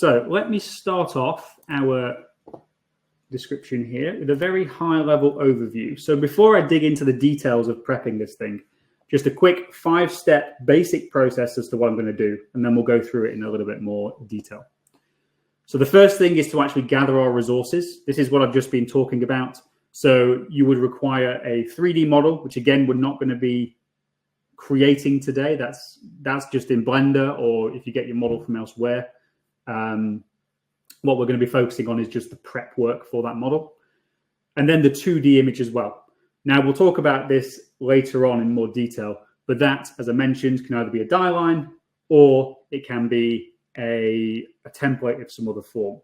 So let me start off our description here with a very high-level overview. So before I dig into the details of prepping this thing, just a quick 5-step basic process as to what I'm going to do, and then we'll go through it in a little bit more detail. So the first thing is to actually gather our resources. This is what I've just been talking about. So you would require a 3D model, which again, we're not going to be creating today. That's just in Blender, or if you get your model from elsewhere. What we're going to be focusing on is just the prep work for that model. And then the 2D image as well. Now, we'll talk about this later on in more detail, but that, as I mentioned, can either be a die line or it can be a template of some other form.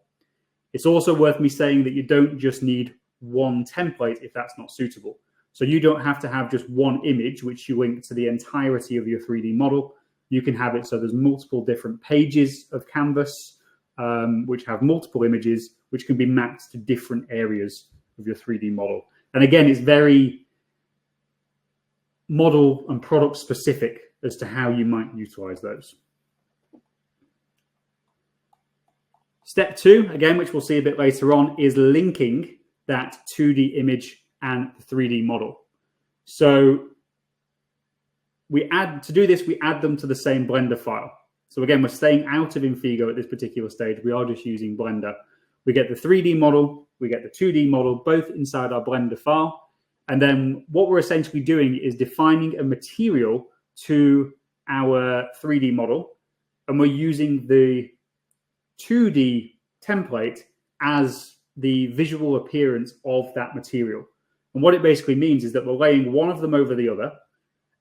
It's also worth me saying that you don't just need one template if that's not suitable. So you don't have to have just one image which you link to the entirety of your 3D model. You can have it so there's multiple different pages of canvas which have multiple images which can be mapped to different areas of your 3D model. And again, it's very model and product specific as to how you might utilize those. Step 2, again, which we'll see a bit later on, is linking that 2D image and the 3D model. So to do this, we add them to the same Blender file. So again, we're staying out of Infigo at this particular stage. We are just using Blender. We get the 3D model, we get the 2D model, both inside our Blender file. And then what we're essentially doing is defining a material to our 3D model. And we're using the 2D template as the visual appearance of that material. And what it basically means is that we're laying one of them over the other.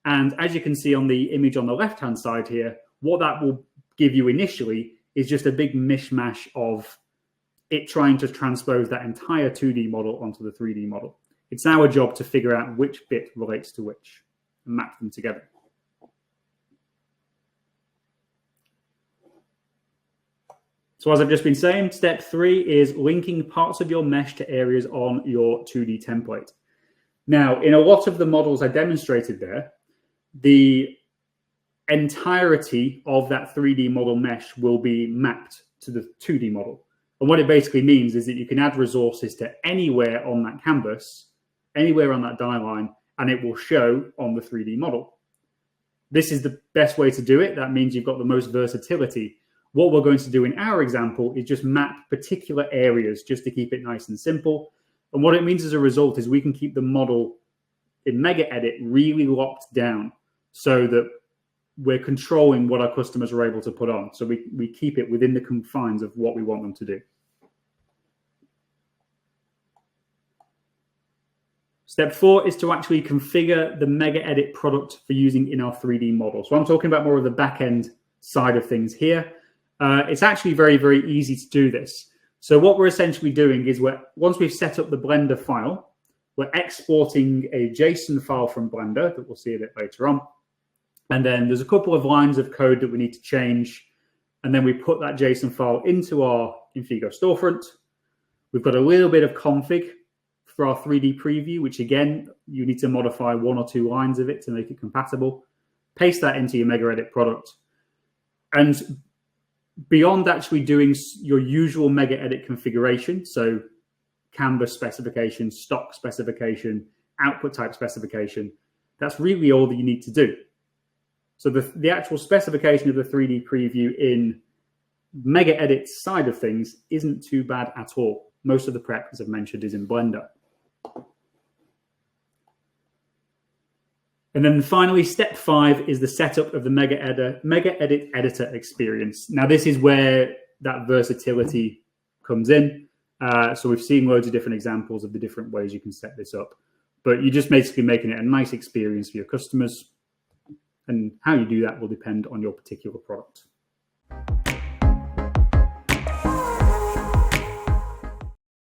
And as you can see on the image on the left-hand side here, what that will give you initially is just a big mishmash of it trying to transpose that entire 2D model onto the 3D model. It's our job to figure out which bit relates to which and map them together. So as I've just been saying, step 3 is linking parts of your mesh to areas on your 2D template. Now, in a lot of the models I demonstrated there, the entirety of that 3D model mesh will be mapped to the 2D model. And what it basically means is that you can add resources to anywhere on that canvas, anywhere on that die line, and it will show on the 3D model. This is the best way to do it. That means you've got the most versatility. What we're going to do in our example is just map particular areas just to keep it nice and simple. And what it means as a result is we can keep the model in MegaEdit really locked down so that we're controlling what our customers are able to put on. So we keep it within the confines of what we want them to do. Step 4 is to actually configure the MegaEdit product for using in our 3D model. So I'm talking about more of the back-end side of things here. It's actually very, very easy to do this. So what we're essentially doing is once we've set up the Blender file, we're exporting a JSON file from Blender that we'll see a bit later on. And then there's a couple of lines of code that we need to change. And then we put that JSON file into our Infigo storefront. We've got a little bit of config for our 3D preview, which again, you need to modify 1 or 2 lines of it to make it compatible. Paste that into your MegaEdit product. And beyond actually doing your usual MegaEdit configuration, so canvas specification, stock specification, output type specification, that's really all that you need to do. So the actual specification of the 3D preview in MegaEdit's side of things isn't too bad at all. Most of the prep, as I've mentioned, is in Blender. And then finally, step 5 is the setup of the MegaEdit editor experience. Now, this is where that versatility comes in. So we've seen loads of different examples of the different ways you can set this up. But you're just basically making it a nice experience for your customers. And how you do that will depend on your particular product.